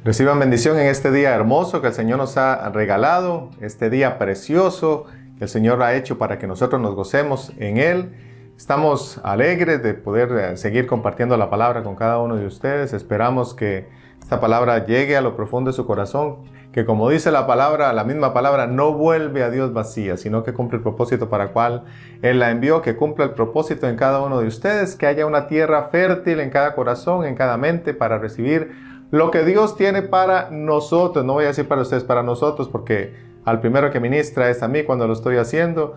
Reciban bendición en este día hermoso que el Señor nos ha regalado, este día precioso que el Señor ha hecho para que nosotros nos gocemos en Él. Estamos alegres de poder seguir compartiendo la palabra con cada uno de ustedes. Esperamos que esta palabra llegue a lo profundo de su corazón, que como dice la palabra, la misma palabra, no vuelve a Dios vacía, sino que cumple el propósito para el cual Él la envió, que cumpla el propósito en cada uno de ustedes, que haya una tierra fértil en cada corazón, en cada mente, para recibir lo que Dios tiene para nosotros. No voy a decir para ustedes, para nosotros, porque al primero que ministra es a mí cuando lo estoy haciendo.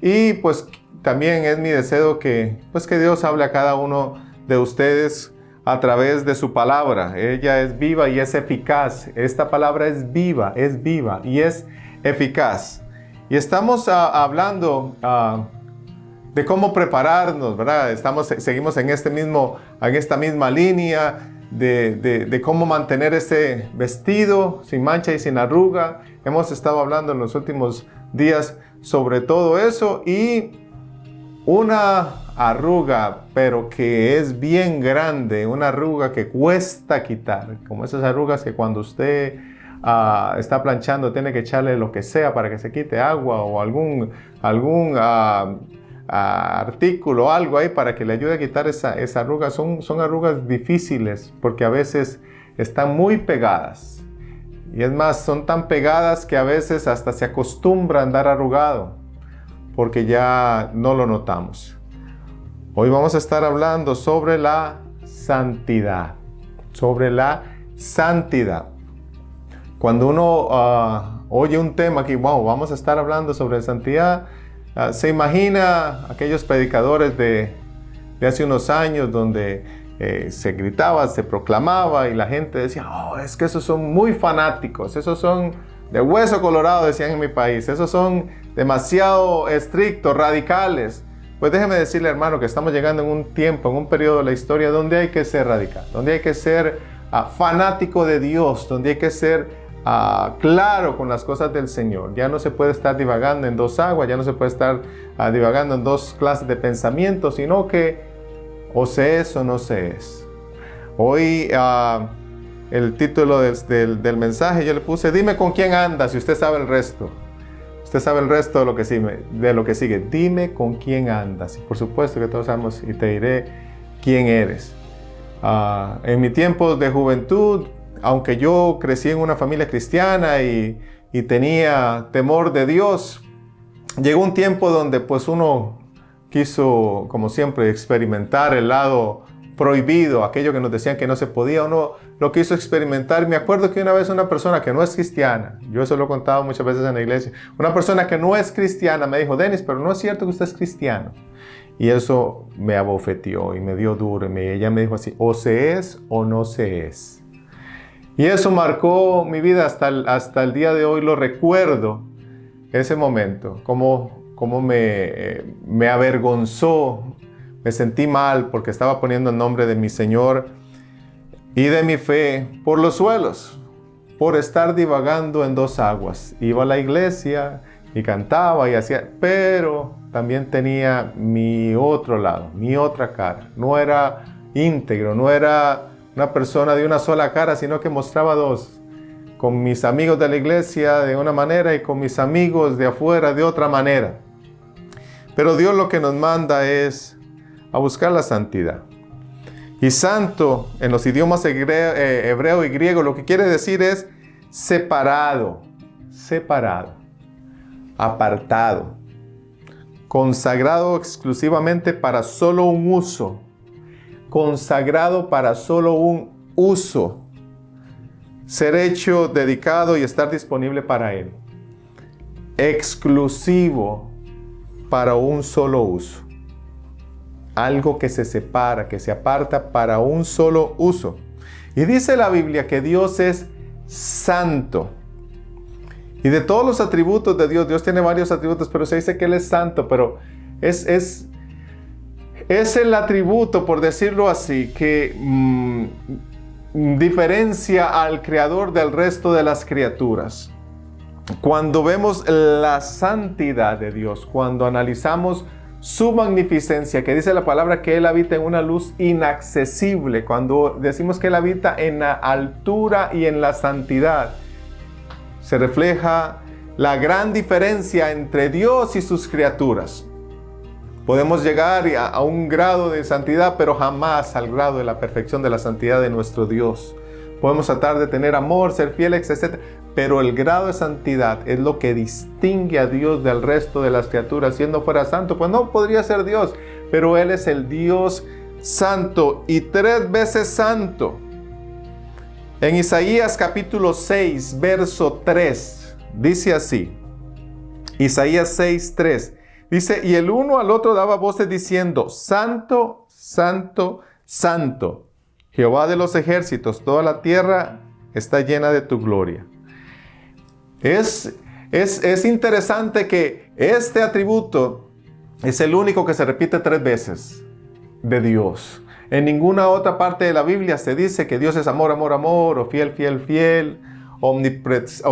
Y pues también es mi deseo que Dios hable a cada uno de ustedes a través de su palabra. Ella es viva y es eficaz. Esta palabra es viva y es eficaz. Y estamos hablando de cómo prepararnos, ¿verdad? Seguimos en esta misma línea de cómo mantener ese vestido sin mancha y sin arruga. Hemos estado hablando en los últimos días sobre todo eso, y una arruga, pero que es bien grande, una arruga que cuesta quitar, como esas arrugas que cuando usted está planchando tiene que echarle lo que sea para que se quite, agua o algún artículo, algo ahí para que le ayude a quitar esa arruga. Son arrugas difíciles porque a veces están muy pegadas, y es más, son tan pegadas que a veces hasta se acostumbra a andar arrugado porque ya no lo notamos. Hoy vamos a estar hablando sobre la santidad, Cuando uno oye un tema que, vamos a estar hablando sobre santidad, se imagina aquellos predicadores de hace unos años donde se gritaba, se proclamaba y la gente decía, es que esos son muy fanáticos, esos son de hueso colorado, decían en mi país, esos son demasiado estrictos, radicales. Pues déjeme decirle, hermano, que estamos llegando en un tiempo, en un periodo de la historia donde hay que ser radical, donde hay que ser fanático de Dios, donde hay que ser claro con las cosas del Señor. Ya no se puede estar divagando en dos aguas, ya no se puede estar divagando en dos clases de pensamientos, sino que o se es o no se es. Hoy el título del mensaje yo le puse, dime con quién andas y usted sabe el resto. Usted sabe el resto de lo que sigue. Dime con quién andas. Y por supuesto que todos sabemos y te diré quién eres. En mi tiempo de juventud, aunque yo crecí en una familia cristiana y tenía temor de Dios, llegó un tiempo donde pues uno quiso, como siempre, experimentar el lado prohibido, aquello que nos decían que no se podía, uno lo quiso experimentar. Me acuerdo que una vez una persona que no es cristiana, yo eso lo he contado muchas veces en la iglesia, una persona que no es cristiana me dijo, Denis, pero no es cierto que usted es cristiano. Y eso me abofeteó y me dio duro. Ella me dijo así, o se es o no se es. Y eso marcó mi vida hasta el día de hoy. Lo recuerdo, ese momento, cómo me avergonzó, me sentí mal porque estaba poniendo el nombre de mi Señor y de mi fe por los suelos, por estar divagando en dos aguas. Iba a la iglesia y cantaba y hacía, pero también tenía mi otro lado, mi otra cara. No era íntegro, no era una persona de una sola cara, sino que mostraba dos. Con mis amigos de la iglesia de una manera y con mis amigos de afuera de otra manera. Pero Dios lo que nos manda es a buscar la santidad. Y santo en los idiomas hebreo y griego lo que quiere decir es separado, apartado, consagrado exclusivamente para solo un uso, consagrado para solo un uso, ser hecho, dedicado y estar disponible para Él, exclusivo para un solo uso. Algo que se separa, que se aparta para un solo uso. Y dice la Biblia que Dios es santo. Y de todos los atributos de Dios, Dios tiene varios atributos, pero se dice que Él es santo, pero es el atributo, por decirlo así, que diferencia al Creador del resto de las criaturas. Cuando vemos la santidad de Dios, cuando analizamos su magnificencia, que dice la palabra que Él habita en una luz inaccesible. Cuando decimos que Él habita en la altura y en la santidad, se refleja la gran diferencia entre Dios y sus criaturas. Podemos llegar a un grado de santidad, pero jamás al grado de la perfección de la santidad de nuestro Dios. Podemos tratar de tener amor, ser fieles, etc. Pero el grado de santidad es lo que distingue a Dios del resto de las criaturas. Siendo fuera santo, pues no podría ser Dios, pero Él es el Dios santo y 3 veces santo. En Isaías capítulo 6, verso 3, dice así. Isaías 6, 3. Dice, y el uno al otro daba voces diciendo, Santo, Santo, Santo, Jehová de los ejércitos, toda la tierra está llena de tu gloria. Es interesante que este atributo es el único que se repite 3 veces de Dios. En ninguna otra parte de la Biblia se dice que Dios es amor, amor, amor, o fiel, fiel, fiel, omnipresente,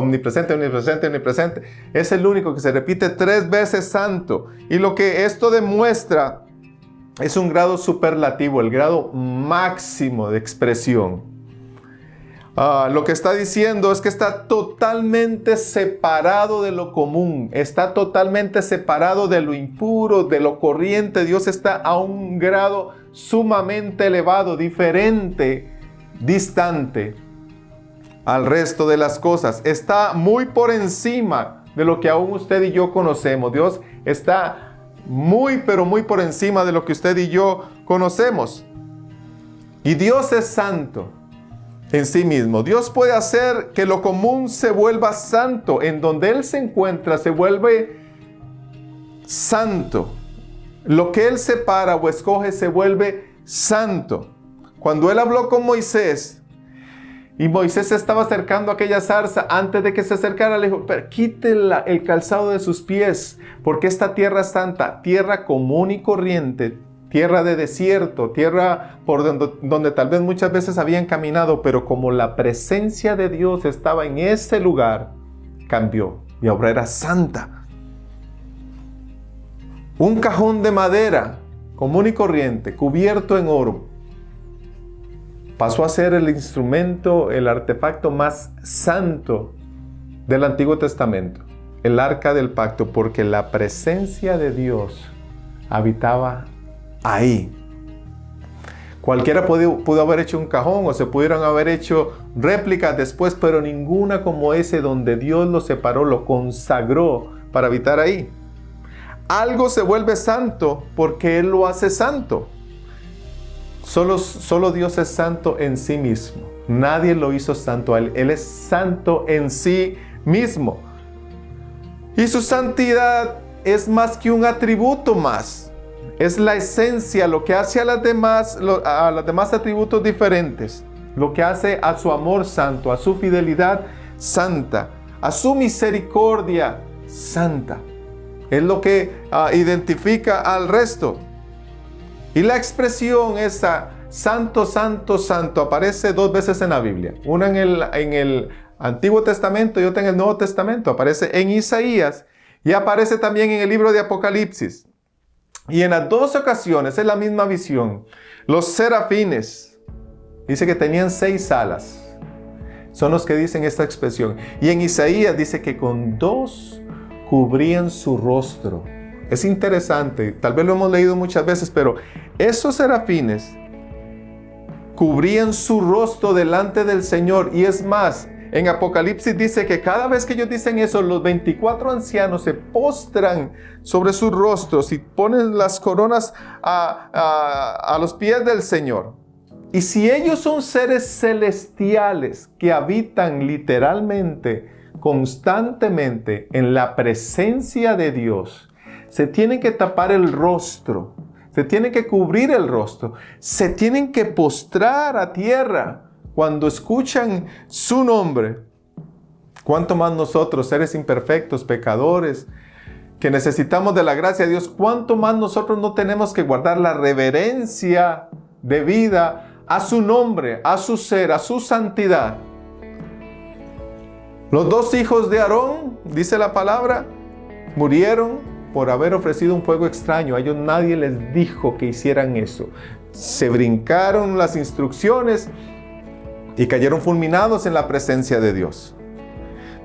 omnipresente, omnipresente. Es el único que se repite 3 veces santo. Y lo que esto demuestra es un grado superlativo, el grado máximo de expresión. Lo que está diciendo es que está totalmente separado de lo común, está totalmente separado de lo impuro, de lo corriente. Dios está a un grado sumamente elevado, diferente, distante al resto de las cosas. Está muy por encima de lo que aún usted y yo conocemos. Dios está muy, pero muy por encima de lo que usted y yo conocemos. Y Dios es santo en sí mismo. Dios puede hacer que lo común se vuelva santo. En donde Él se encuentra se vuelve santo. Lo que Él separa o escoge se vuelve santo. Cuando Él habló con Moisés, y Moisés se estaba acercando a aquella zarza, antes de que se acercara le dijo, pero quite el calzado de sus pies, porque esta tierra es santa, tierra común y corriente, tierra de desierto, tierra por donde tal vez muchas veces habían caminado, pero como la presencia de Dios estaba en ese lugar, cambió y ahora era santa. Un cajón de madera común y corriente, cubierto en oro, pasó a ser el instrumento, el artefacto más santo del Antiguo Testamento, el arca del pacto, porque la presencia de Dios habitaba ahí. Cualquiera pudo haber hecho un cajón o se pudieron haber hecho réplicas después, pero ninguna como ese donde Dios lo separó, lo consagró para habitar ahí. Algo se vuelve santo porque Él lo hace santo. Solo Dios es santo en sí mismo. Nadie lo hizo santo a Él. Él es santo en sí mismo. Y su santidad es más que un atributo más. Es la esencia, lo que hace a los demás atributos diferentes. Lo que hace a su amor santo, a su fidelidad santa, a su misericordia santa. Es lo que identifica al resto. Y la expresión esa, santo, santo, santo, aparece 2 veces en la Biblia. Una en el Antiguo Testamento y otra en el Nuevo Testamento. Aparece en Isaías y aparece también en el libro de Apocalipsis. Y en las 2 ocasiones es la misma visión. Los serafines, dice que tenían 6 alas. Son los que dicen esta expresión. Y en Isaías dice que con 2 cubrían su rostro. Es interesante, tal vez lo hemos leído muchas veces, pero esos serafines cubrían su rostro delante del Señor. Y es más, en Apocalipsis dice que cada vez que ellos dicen eso, los 24 ancianos se postran sobre sus rostros y ponen las coronas a los pies del Señor. Y si ellos son seres celestiales que habitan literalmente, constantemente en la presencia de Dios, se tienen que tapar el rostro, se tienen que cubrir el rostro, se tienen que postrar a tierra cuando escuchan su nombre. ¿Cuánto más nosotros, seres imperfectos, pecadores, que necesitamos de la gracia de Dios, cuánto más nosotros no tenemos que guardar la reverencia debida a su nombre, a su ser, a su santidad? Los 2 hijos de Aarón, dice la palabra, murieron por haber ofrecido un fuego extraño. A ellos nadie les dijo que hicieran eso. Se brincaron las instrucciones y cayeron fulminados en la presencia de Dios.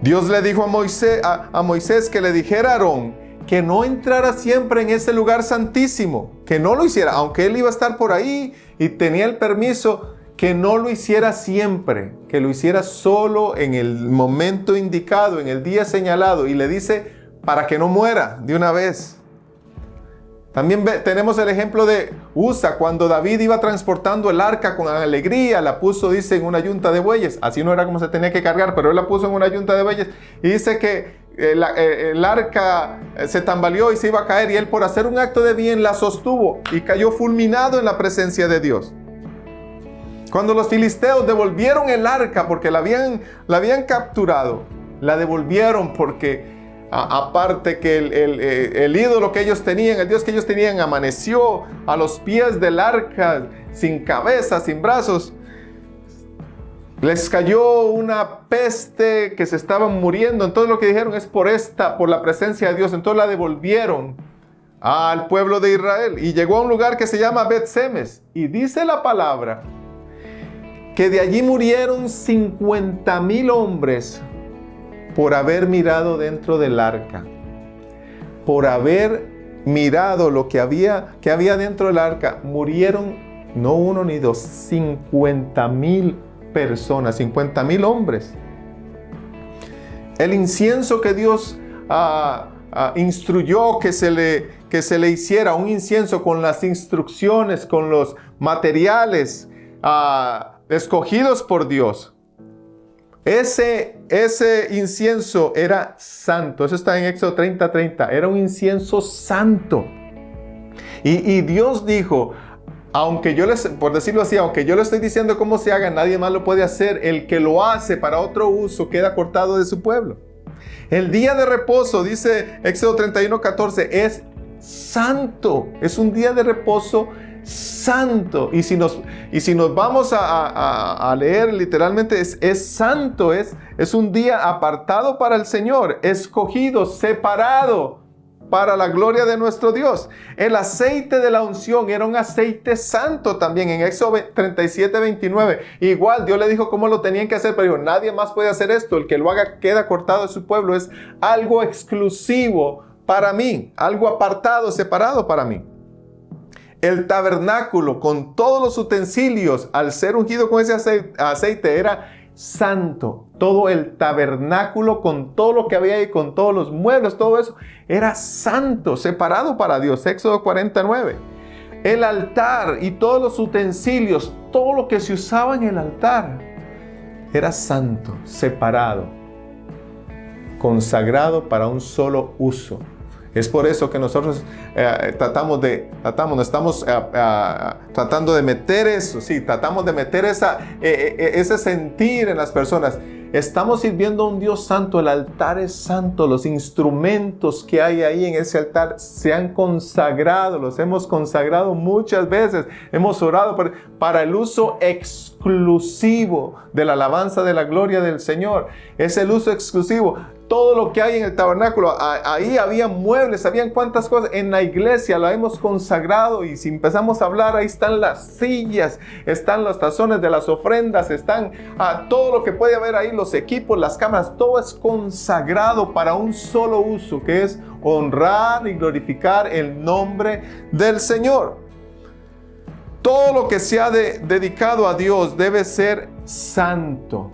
Dios le dijo a Moisés que le dijera a Aarón que no entrara siempre en ese lugar santísimo, que no lo hiciera, aunque él iba a estar por ahí y tenía el permiso, que no lo hiciera siempre, que lo hiciera solo en el momento indicado, en el día señalado, y le dice para que no muera de una vez. También tenemos el ejemplo de Usa, cuando David iba transportando el arca con alegría, la puso, dice, en una yunta de bueyes. Así no era como se tenía que cargar, pero él la puso en una yunta de bueyes. Y dice que el arca se tambaleó y se iba a caer, y él, por hacer un acto de bien, la sostuvo y cayó fulminado en la presencia de Dios. Cuando los filisteos devolvieron el arca porque la habían capturado, la devolvieron porque aparte que el ídolo que ellos tenían, el Dios que ellos tenían, amaneció a los pies del arca, sin cabeza, sin brazos. Les cayó una peste, que se estaban muriendo. Entonces lo que dijeron es por la presencia de Dios. Entonces la devolvieron al pueblo de Israel y llegó a un lugar que se llama Bet-Semes. Y dice la palabra que de allí murieron 50,000 hombres por haber mirado dentro del arca, por haber mirado lo que había dentro del arca. Murieron no uno ni dos, 50,000 personas, 50,000 hombres. El incienso que Dios instruyó que se le hiciera, un incienso con las instrucciones, con los materiales escogidos por Dios. Ese incienso era santo. Eso está en Éxodo 30:30. Era un incienso santo. Y Dios dijo, por decirlo así, aunque yo le estoy diciendo cómo se haga, nadie más lo puede hacer. El que lo hace para otro uso queda cortado de su pueblo. El día de reposo, dice Éxodo 31:14, es santo. Es un día de reposo santo. Y si nos vamos a leer literalmente, es santo, es un día apartado para el Señor, escogido, separado para la gloria de nuestro Dios. El aceite de la unción era un aceite santo también, en Éxodo 37:29. Igual Dios le dijo cómo lo tenían que hacer, pero dijo, nadie más puede hacer esto. El que lo haga queda cortado de su pueblo. Es algo exclusivo para mí, algo apartado, separado para mí. El tabernáculo con todos los utensilios, al ser ungido con ese aceite, era santo. Todo el tabernáculo con todo lo que había ahí, con todos los muebles, todo eso, era santo, separado para Dios. Éxodo 49. El altar y todos los utensilios, todo lo que se usaba en el altar, era santo, separado, consagrado para un solo uso. Es por eso que nosotros tratamos de meter eso, sí, tratamos de meter ese sentir en las personas. Estamos sirviendo a un Dios santo, el altar es santo, los instrumentos que hay ahí en ese altar se han consagrado, los hemos consagrado muchas veces, hemos orado para el uso exclusivo de la alabanza de la gloria del Señor. Es el uso exclusivo. Todo lo que hay en el tabernáculo, ahí había muebles, habían cuantas cosas. En la iglesia la hemos consagrado, y si empezamos a hablar, ahí están las sillas, están los tazones de las ofrendas, están todo lo que puede haber ahí, los equipos, las cámaras, todo es consagrado para un solo uso, que es honrar y glorificar el nombre del Señor. Todo lo que se ha dedicado a Dios debe ser santo.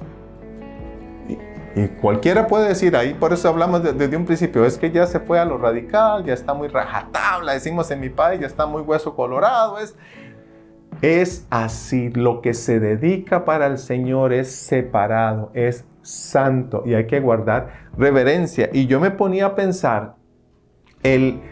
Y cualquiera puede decir, ahí por eso hablamos desde un principio, es que ya se fue a lo radical, ya está muy rajatabla, decimos en mi país, ya está muy hueso colorado. Es así, lo que se dedica para el Señor es separado, es santo, y hay que guardar reverencia. Y yo me ponía a pensar el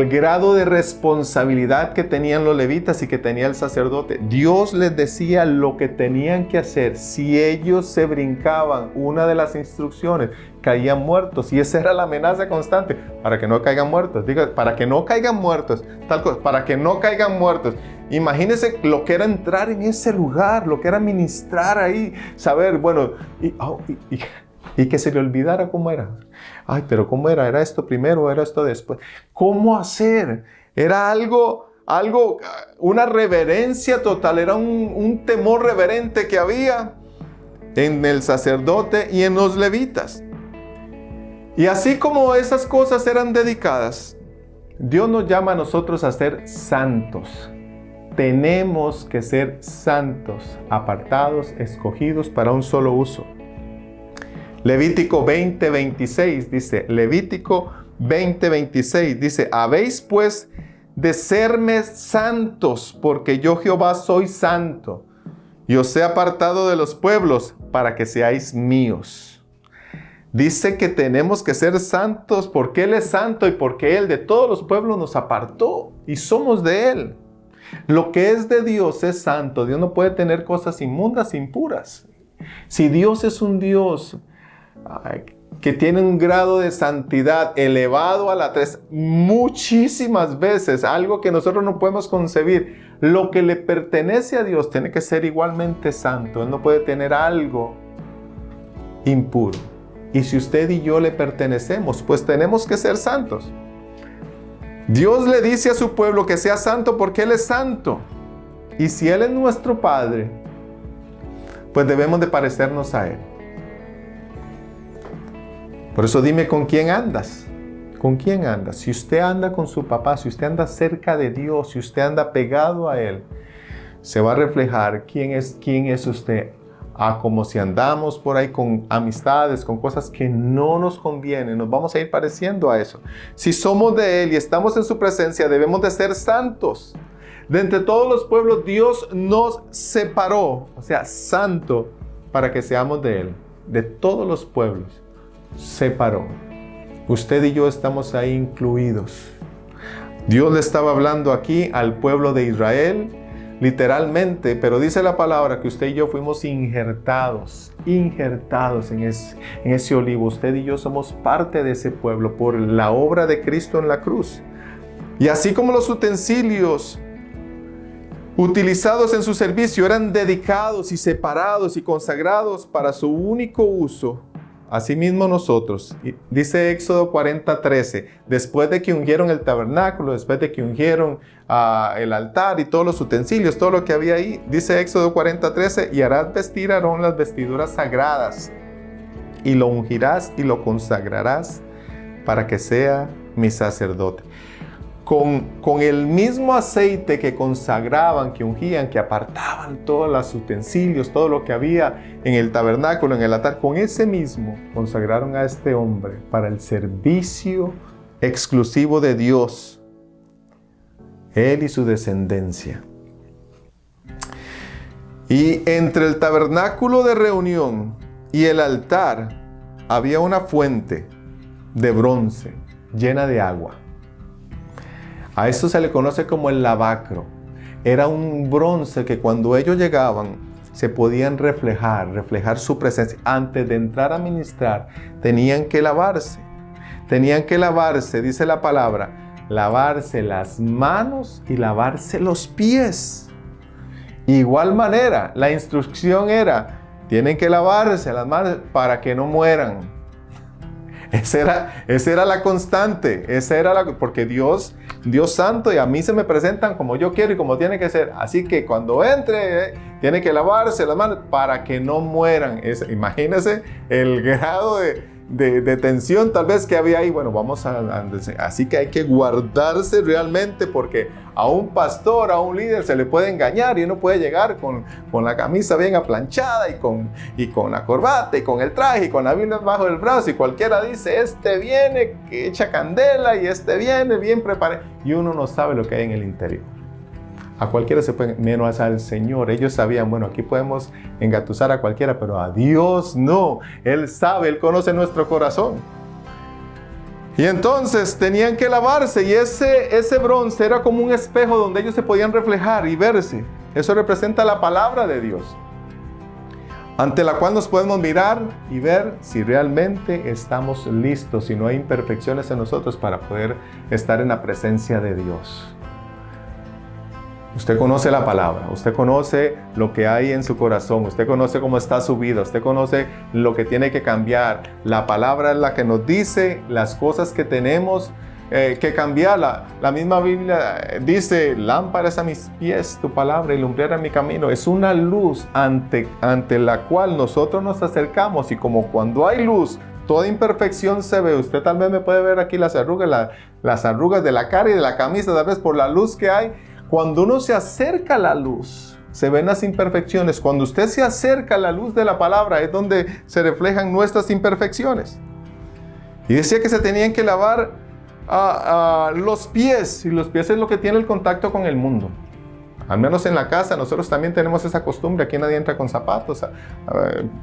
grado de responsabilidad que tenían los levitas y que tenía el sacerdote. Dios les decía lo que tenían que hacer. Si ellos se brincaban una de las instrucciones, caían muertos. Y esa era la amenaza constante, para que no caigan muertos. Diga, para que no caigan muertos, tal cosa, para que no caigan muertos. Imagínense lo que era entrar en ese lugar, lo que era ministrar ahí, saber, bueno, y que se le olvidara cómo era. Ay, pero ¿cómo era? ¿Era esto primero o era esto después? ¿Cómo hacer? Era algo, una reverencia total, era un temor reverente que había en el sacerdote y en los levitas. Y así como esas cosas eran dedicadas, Dios nos llama a nosotros a ser santos. Tenemos que ser santos, apartados, escogidos para un solo uso. Levítico 20:26 dice, Levítico 20:26 dice, habéis pues de serme santos, porque yo Jehová soy santo, y os he apartado de los pueblos para que seáis míos. Dice que tenemos que ser santos porque Él es santo y porque Él de todos los pueblos nos apartó y somos de Él. Lo que es de Dios es santo. Dios no puede tener cosas inmundas, impuras. Si Dios es un Dios que tiene un grado de santidad elevado a la 3, muchísimas veces, algo que nosotros no podemos concebir, lo que le pertenece a Dios tiene que ser igualmente santo. Él no puede tener algo impuro. Y si usted y yo le pertenecemos, pues tenemos que ser santos. Dios le dice a su pueblo que sea santo porque Él es santo. Y si Él es nuestro Padre, pues debemos de parecernos a Él. Por eso dime con quién andas. ¿Con quién andas? Si usted anda con su papá, si usted anda cerca de Dios, si usted anda pegado a Él, se va a reflejar quién es usted. Como si andamos por ahí con amistades, con cosas que no nos convienen, nos vamos a ir pareciendo a eso. Si somos de Él y estamos en su presencia, debemos de ser santos. De entre todos los pueblos, Dios nos separó, o sea, santo, para que seamos de Él. De todos los pueblos, separó. Usted y yo estamos ahí incluidos. Dios le estaba hablando aquí al pueblo de Israel, literalmente, pero dice la palabra que usted y yo fuimos injertados en ese olivo. Usted y yo somos parte de ese pueblo por la obra de Cristo en la cruz. Y así como los utensilios utilizados en su servicio eran dedicados y separados y consagrados para su único uso, asimismo nosotros, dice Éxodo 40:13, después de que ungieron el tabernáculo, después de que ungieron el altar y todos los utensilios, todo lo que había ahí, dice Éxodo 40:13, y harás vestir a Aarón las vestiduras sagradas, y lo ungirás y lo consagrarás para que sea mi sacerdote. Con el mismo aceite que consagraban, que ungían, que apartaban todos los utensilios, todo lo que había en el tabernáculo, en el altar, con ese mismo consagraron a este hombre para el servicio exclusivo de Dios, él y su descendencia. Y entre el tabernáculo de reunión y el altar había una fuente de bronce llena de agua. A esto se le conoce como el lavacro. Era un bronce que cuando ellos llegaban se podían reflejar su presencia. Antes de entrar a ministrar, tenían que lavarse. Dice la palabra, lavarse las manos y lavarse los pies. Igual manera, la instrucción era, tienen que lavarse las manos para que no mueran. Esa era la constante, porque Dios santo, y a mí se me presentan como yo quiero y como tiene que ser. Así que cuando entre, tiene que lavarse las manos para que no mueran. Imagínense el grado de tensión tal vez que había ahí. Bueno, así que hay que guardarse realmente, porque a un pastor, a un líder se le puede engañar y uno puede llegar con la camisa bien aplanchada y con la corbata y con el traje y con la Biblia bajo el brazo, y cualquiera dice, este viene que echa candela y este viene bien preparado, y uno no sabe lo que hay en el interior. A cualquiera se puede, menos al Señor. Ellos sabían, bueno, aquí podemos engatusar a cualquiera, pero a Dios no. Él sabe, Él conoce nuestro corazón. Y entonces tenían que lavarse, y ese bronce era como un espejo donde ellos se podían reflejar y verse. Eso representa la palabra de Dios, ante la cual nos podemos mirar y ver si realmente estamos listos, si no hay imperfecciones en nosotros para poder estar en la presencia de Dios. Usted conoce la palabra, usted conoce lo que hay en su corazón, usted conoce cómo está su vida, usted conoce lo que tiene que cambiar. La palabra es la que nos dice las cosas que tenemos que cambiar. La misma Biblia dice: lámpara es a mis pies tu palabra y lumbrera mi camino. Es una luz ante la cual nosotros nos acercamos, y como cuando hay luz, toda imperfección se ve. Usted tal vez me puede ver aquí las arrugas de la cara y de la camisa, tal vez por la luz que hay. Cuando uno se acerca a la luz, se ven las imperfecciones. Cuando usted se acerca a la luz de la palabra, es donde se reflejan nuestras imperfecciones. Y decía que se tenían que lavar los pies, y los pies es lo que tiene el contacto con el mundo. Al menos en la casa nosotros también tenemos esa costumbre. Aquí nadie entra con zapatos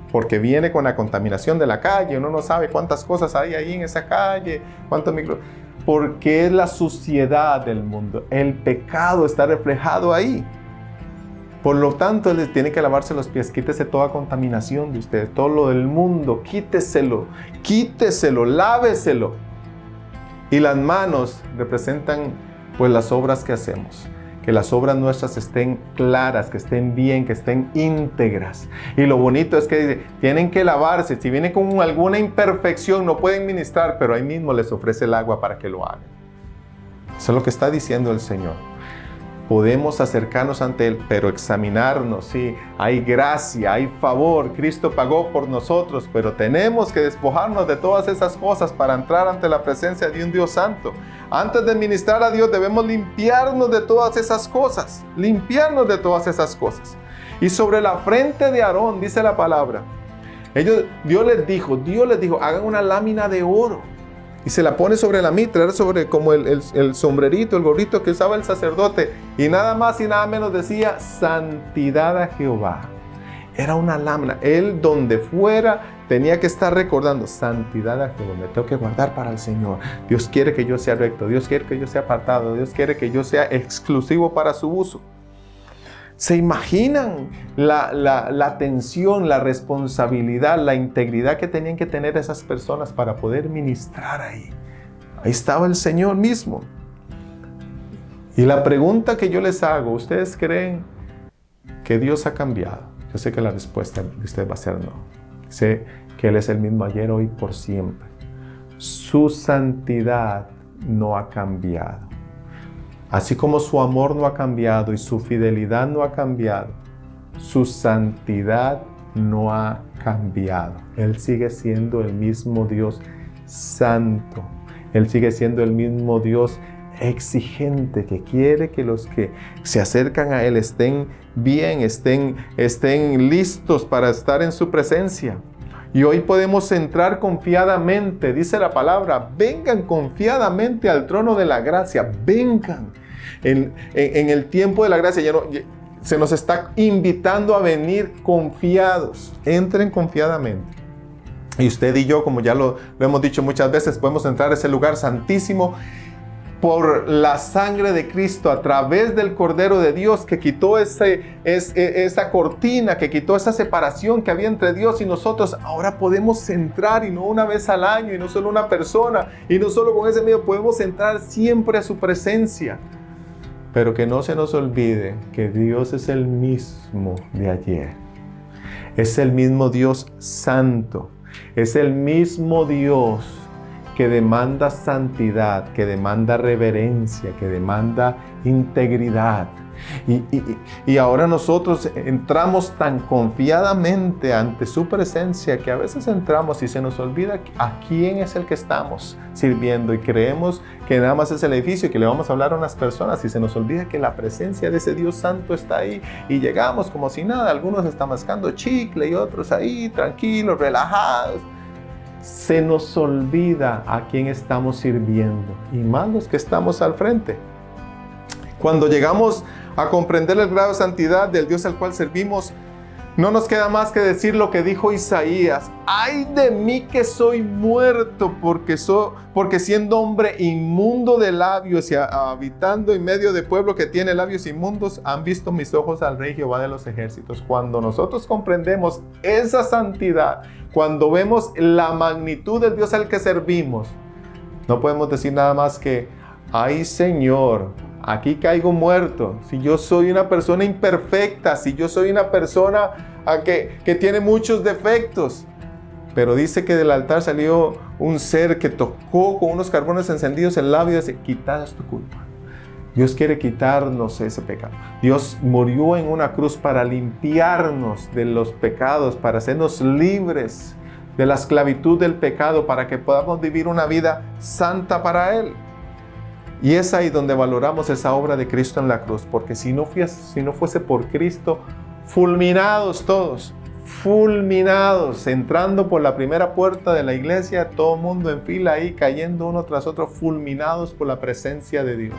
porque viene con la contaminación de la calle. Uno no sabe cuántas cosas hay ahí en esa calle, porque es la suciedad del mundo. El pecado está reflejado ahí. Por lo tanto, él tiene que lavarse los pies. Quítese toda contaminación de usted, todo lo del mundo. Quíteselo, láveselo. Y las manos representan pues las obras que hacemos. Que las obras nuestras estén claras, que estén bien, que estén íntegras. Y lo bonito es que dice, tienen que lavarse. Si vienen con alguna imperfección, no pueden ministrar, pero ahí mismo les ofrece el agua para que lo hagan. Eso es lo que está diciendo el Señor. Podemos acercarnos ante Él, pero examinarnos. Sí, hay gracia, hay favor. Cristo pagó por nosotros, pero tenemos que despojarnos de todas esas cosas para entrar ante la presencia de un Dios santo. Antes de ministrar a Dios debemos limpiarnos de todas esas cosas. Y sobre la frente de Aarón, dice la palabra, Dios les dijo, hagan una lámina de oro. Y se la pone sobre la mitra, era sobre como el sombrerito, el gorrito que usaba el sacerdote. Y nada más y nada menos decía: santidad a Jehová. Era una lámina. Él donde fuera tenía que estar recordando: santidad a Jehová. Me tengo que guardar para el Señor. Dios quiere que yo sea recto. Dios quiere que yo sea apartado. Dios quiere que yo sea exclusivo para su uso. ¿Se imaginan la atención, la responsabilidad, la integridad que tenían que tener esas personas para poder ministrar ahí? Ahí estaba el Señor mismo. Y la pregunta que yo les hago: ¿ustedes creen que Dios ha cambiado? Yo sé que la respuesta de ustedes va a ser no. Sé que Él es el mismo ayer, hoy, por siempre. Su santidad no ha cambiado. Así como su amor no ha cambiado y su fidelidad no ha cambiado, su santidad no ha cambiado. Él sigue siendo el mismo Dios santo. Él sigue siendo el mismo Dios exigente, que quiere que los que se acercan a Él estén bien, estén listos para estar en su presencia. Y hoy podemos entrar confiadamente, dice la palabra: vengan confiadamente al trono de la gracia, vengan. En el tiempo de la gracia se nos está invitando a venir confiados. Entren confiadamente. Y usted y yo, como ya lo hemos dicho muchas veces, podemos entrar a ese lugar santísimo por la sangre de Cristo, a través del Cordero de Dios, que quitó esa cortina, que quitó esa separación que había entre Dios y nosotros. Ahora podemos entrar, y no una vez al año, y no solo una persona, y no solo con ese medio, podemos entrar siempre a su presencia. Pero que no se nos olvide que Dios es el mismo de ayer. Es el mismo Dios santo. Es el mismo Dios que demanda santidad, que demanda reverencia, que demanda integridad. Y ahora nosotros entramos tan confiadamente ante su presencia que a veces entramos y se nos olvida a quién es el que estamos sirviendo, y creemos que nada más es el edificio y que le vamos a hablar a unas personas, y se nos olvida que la presencia de ese Dios santo está ahí, y llegamos como si nada. Algunos están mascando chicle y otros ahí tranquilos, relajados. Se nos olvida a quién estamos sirviendo, y más los que estamos al frente. Cuando llegamos a comprender el grado de santidad del Dios al cual servimos, no nos queda más que decir lo que dijo Isaías: ¡ay de mí que soy muerto, porque siendo hombre inmundo de labios y habitando en medio de pueblo que tiene labios inmundos, han visto mis ojos al Rey Jehová de los ejércitos! Cuando nosotros comprendemos esa santidad, cuando vemos la magnitud del Dios al que servimos, no podemos decir nada más que: ¡ay Señor! aquí caigo muerto. Si yo soy una persona imperfecta, si yo soy una persona que tiene muchos defectos. Pero dice que del altar salió un ser que tocó con unos carbones encendidos el labio y dice, quitad tu culpa. Dios quiere quitarnos ese pecado. Dios murió en una cruz para limpiarnos de los pecados, para hacernos libres de la esclavitud del pecado, para que podamos vivir una vida santa para Él. Y es ahí donde valoramos esa obra de Cristo en la cruz, porque si no fuese por Cristo, fulminados todos, fulminados, entrando por la primera puerta de la iglesia, todo el mundo en fila ahí, cayendo uno tras otro, fulminados por la presencia de Dios.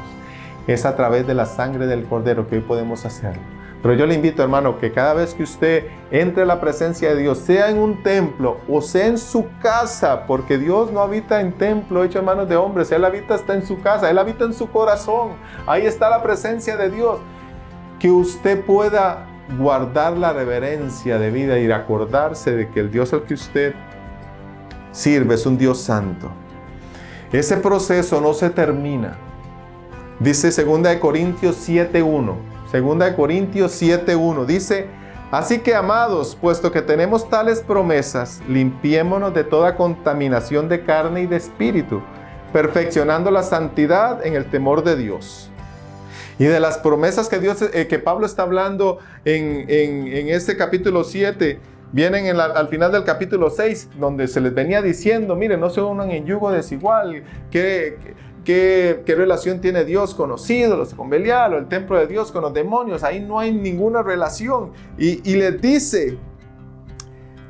Es a través de la sangre del Cordero que hoy podemos hacerlo. Pero yo le invito, hermano, que cada vez que usted entre a la presencia de Dios, sea en un templo o sea en su casa, porque Dios no habita en templo hecho en manos de hombres, Él habita hasta en su casa, Él habita en su corazón. Ahí está la presencia de Dios. Que usted pueda guardar la reverencia de vida y acordarse de que el Dios al que usted sirve es un Dios santo. Ese proceso no se termina. Dice 2 Corintios 7:1. 2 Corintios 7:1 dice, así que amados, puesto que tenemos tales promesas, limpiémonos de toda contaminación de carne y de espíritu, perfeccionando la santidad en el temor de Dios. Y de las promesas que Pablo está hablando en este capítulo 7, vienen al final del capítulo 6, donde se les venía diciendo, miren, no se unan en yugo desigual, ¿qué relación tiene Dios con los ídolos, con Belial, o el templo de Dios con los demonios? Ahí no hay ninguna relación. Y les dice,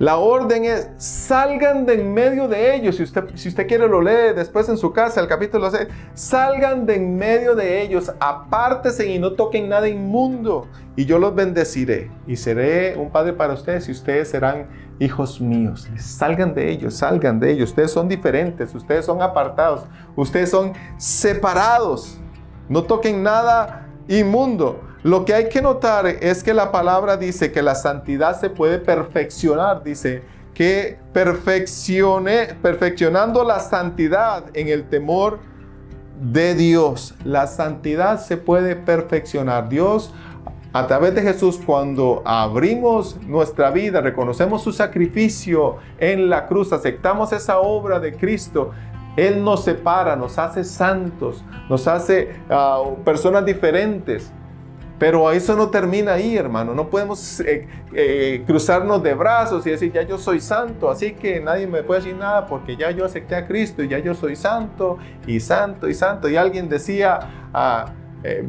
la orden es, salgan de en medio de ellos. Si usted quiere lo lee después en su casa, el capítulo 6. Salgan de en medio de ellos, apártense y no toquen nada inmundo. Y yo los bendeciré y seré un padre para ustedes y ustedes serán hijos míos. Salgan de ellos, salgan de ellos. Ustedes son diferentes, ustedes son apartados, ustedes son separados. No toquen nada inmundo. Lo que hay que notar es que la palabra dice que la santidad se puede perfeccionar. Dice que perfeccionando la santidad en el temor de Dios. La santidad se puede perfeccionar. Dios, a través de Jesús, cuando abrimos nuestra vida, reconocemos su sacrificio en la cruz, aceptamos esa obra de Cristo, Él nos separa, nos hace santos, nos hace personas diferentes. Pero eso no termina ahí, hermano. No podemos cruzarnos de brazos y decir, ya yo soy santo, así que nadie me puede decir nada porque ya yo acepté a Cristo y ya yo soy santo y santo y santo. Y alguien decía,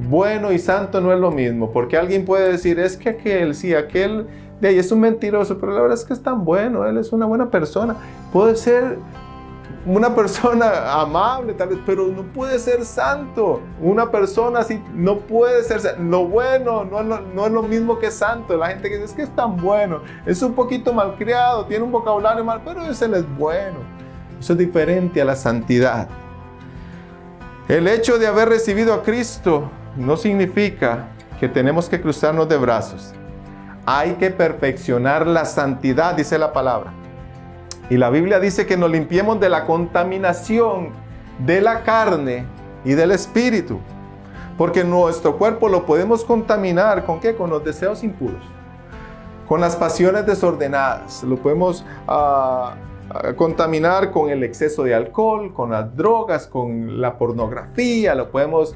bueno y santo no es lo mismo, porque alguien puede decir, es que aquel de ahí es un mentiroso, pero la verdad es que es tan bueno, él es una buena persona. Puede ser una persona amable tal vez, pero no puede ser santo. Una persona así no puede ser santo. Lo bueno no es lo mismo que santo. La gente que dice, es que es tan bueno, es un poquito malcriado, tiene un vocabulario mal, pero ese es bueno. Eso es diferente a la santidad. El hecho de haber recibido a Cristo no significa que tenemos que cruzarnos de brazos. Hay que perfeccionar la santidad, dice la palabra. Y la Biblia dice que nos limpiemos de la contaminación de la carne y del espíritu. Porque nuestro cuerpo lo podemos contaminar, ¿con qué? Con los deseos impuros, con las pasiones desordenadas. Lo podemos contaminar con el exceso de alcohol, con las drogas, con la pornografía. Lo podemos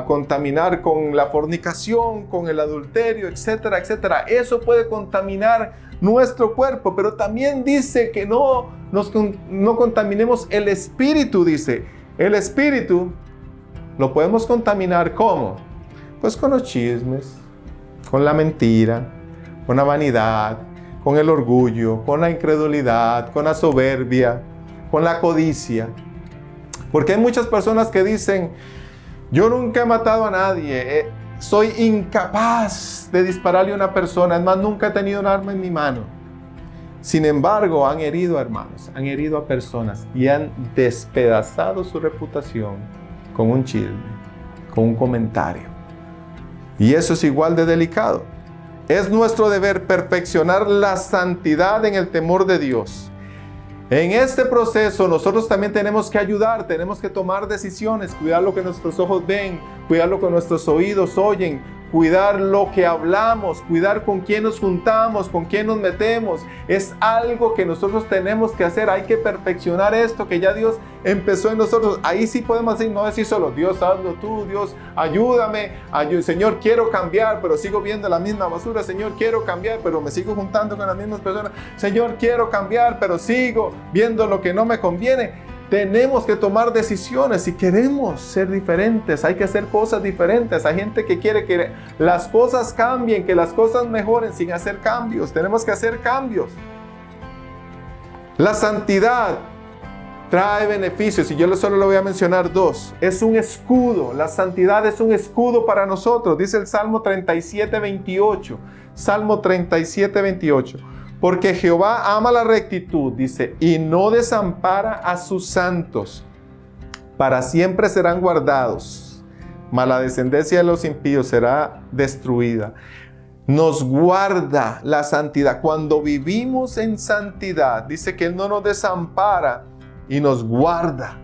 contaminar con la fornicación, con el adulterio, etcétera, etcétera. Eso puede contaminar nuestro cuerpo, pero también dice que no contaminemos el espíritu, dice. El espíritu lo podemos contaminar, ¿cómo? Pues con los chismes, con la mentira, con la vanidad, con el orgullo, con la incredulidad, con la soberbia, con la codicia. Porque hay muchas personas que dicen, yo nunca he matado a nadie, soy incapaz de dispararle a una persona, es más, nunca he tenido un arma en mi mano. Sin embargo, han herido a hermanos, han herido a personas y han despedazado su reputación con un chisme, con un comentario. Y eso es igual de delicado. Es nuestro deber perfeccionar la santidad en el temor de Dios. En este proceso nosotros también tenemos que ayudar, tenemos que tomar decisiones, cuidar lo que nuestros ojos ven, cuidar lo que nuestros oídos oyen, cuidar lo que hablamos, cuidar con quién nos juntamos, con quién nos metemos. Es algo que nosotros tenemos que hacer. Hay que perfeccionar esto que ya Dios empezó en nosotros. Ahí sí podemos decir, no decir solo, Dios, hazlo tú, Dios, ayúdame, Señor, quiero cambiar, pero sigo viendo la misma basura. Señor, quiero cambiar, pero me sigo juntando con las mismas personas. Señor, quiero cambiar, pero sigo viendo lo que no me conviene. Tenemos que tomar decisiones. Si queremos ser diferentes, hay que hacer cosas diferentes. Hay gente que quiere que las cosas cambien, que las cosas mejoren sin hacer cambios. Tenemos que hacer cambios. La santidad trae beneficios y yo solo le voy a mencionar dos. Es un escudo. La santidad es un escudo para nosotros. Dice el Salmo 37:28. Salmo 37:28. Porque Jehová ama la rectitud, dice, y no desampara a sus santos. Para siempre serán guardados, mas la descendencia de los impíos será destruida. Nos guarda la santidad. Cuando vivimos en santidad, dice que Él no nos desampara y nos guarda.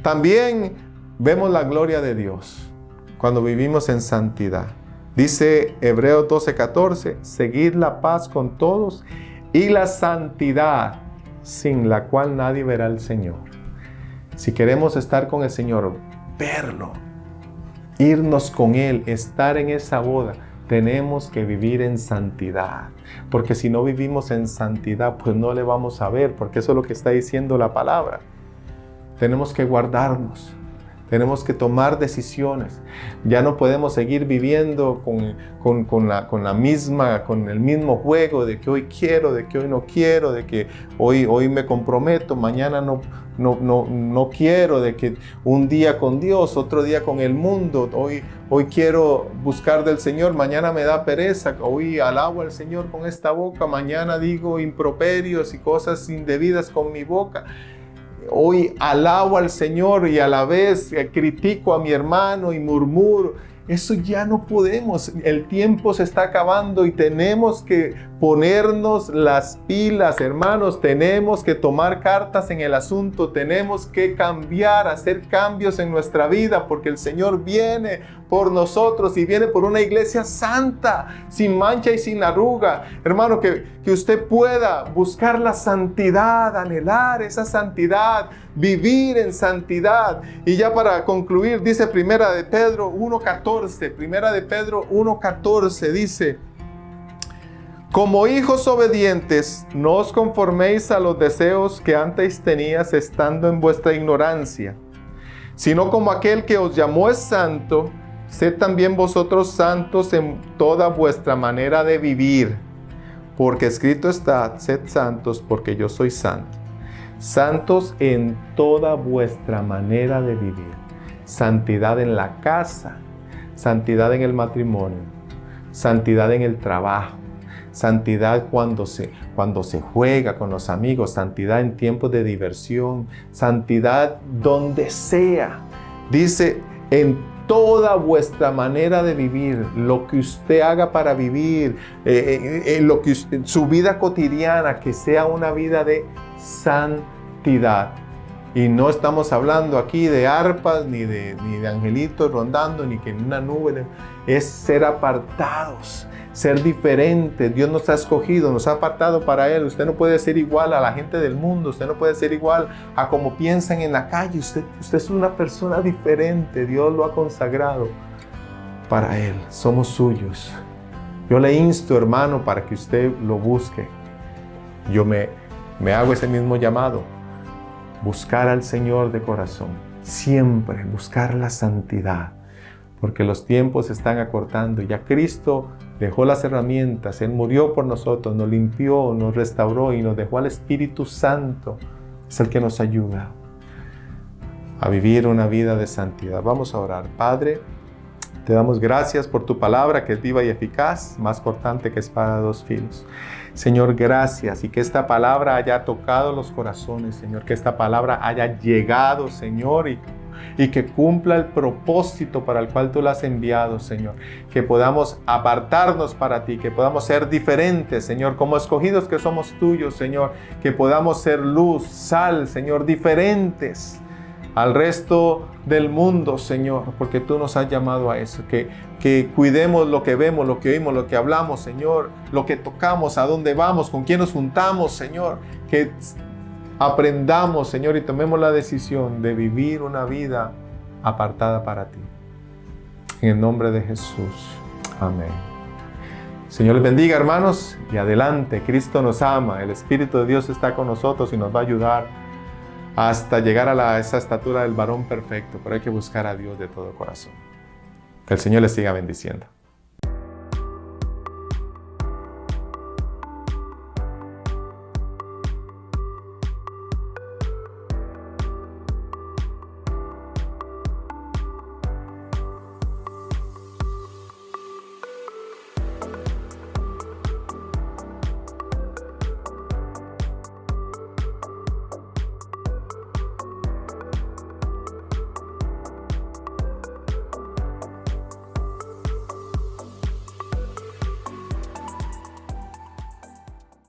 También vemos la gloria de Dios cuando vivimos en santidad. Dice Hebreos 12:14, seguid la paz con todos y la santidad, sin la cual nadie verá al Señor. Si queremos estar con el Señor, verlo, irnos con Él, estar en esa boda, tenemos que vivir en santidad. Porque si no vivimos en santidad, pues no le vamos a ver, porque eso es lo que está diciendo la palabra. Tenemos que guardarnos. Tenemos que tomar decisiones. Ya no podemos seguir viviendo con el mismo juego de que hoy quiero, de que hoy no quiero, de que hoy me comprometo, mañana no quiero, de que un día con Dios, otro día con el mundo. Hoy quiero buscar del Señor, mañana me da pereza. Hoy alabo al Señor con esta boca, mañana digo improperios y cosas indebidas con mi boca. Hoy alabo al Señor y a la vez critico a mi hermano y murmuro. Eso ya no podemos. El tiempo se está acabando y tenemos que ponernos las pilas, hermanos. Tenemos que tomar cartas en el asunto. Tenemos que cambiar, hacer cambios en nuestra vida, porque el Señor viene por nosotros y viene por una iglesia santa, sin mancha y sin arruga. Hermano, que usted pueda buscar la santidad, anhelar esa santidad, vivir en santidad. Y ya para concluir, dice Primera de Pedro 1:14, Primera de Pedro 1:14 dice: como hijos obedientes, no os conforméis a los deseos que antes tenías estando en vuestra ignorancia, sino como aquel que os llamó es santo, sed también vosotros santos en toda vuestra manera de vivir, porque escrito está, sed santos porque yo soy santo. Santos en toda vuestra manera de vivir. Santidad en la casa, santidad en el matrimonio, santidad en el trabajo, santidad cuando se juega con los amigos, santidad en tiempos de diversión, santidad donde sea. Dice, en toda vuestra manera de vivir, lo que usted haga para vivir, su vida cotidiana, que sea una vida de santidad. Y no estamos hablando aquí de arpas, ni de angelitos rondando, ni que en una nube. Es ser apartados, ser diferentes. Dios nos ha escogido, nos ha apartado para Él. Usted no puede ser igual a la gente del mundo. Usted no puede ser igual a como piensan en la calle. Usted es una persona diferente. Dios lo ha consagrado para Él. Somos suyos. Yo le insto, hermano, para que usted lo busque. Yo me hago ese mismo llamado. Buscar al Señor de corazón. Siempre buscar la santidad. Porque los tiempos se están acortando. Ya Cristo dejó las herramientas. Él murió por nosotros, nos limpió, nos restauró y nos dejó al Espíritu Santo. Es el que nos ayuda a vivir una vida de santidad. Vamos a orar. Padre, te damos gracias por tu palabra que es viva y eficaz, más cortante que espada de dos filos. Señor, gracias, y que esta palabra haya tocado los corazones, Señor, que esta palabra haya llegado, Señor, y y que cumpla el propósito para el cual tú la has enviado, Señor. Que podamos apartarnos para ti, que podamos ser diferentes, Señor, como escogidos que somos tuyos, Señor. Que podamos ser luz, sal, Señor, diferentes al resto del mundo, Señor, porque tú nos has llamado a eso, que cuidemos lo que vemos, lo que oímos, lo que hablamos, Señor, lo que tocamos, a dónde vamos, con quién nos juntamos, Señor, que aprendamos, Señor, y tomemos la decisión de vivir una vida apartada para ti. En el nombre de Jesús. Amén. Señor les bendiga, hermanos, y adelante. Cristo nos ama, el Espíritu de Dios está con nosotros y nos va a ayudar hasta llegar a esa estatura del varón perfecto, pero hay que buscar a Dios de todo corazón. Que el Señor les siga bendiciendo.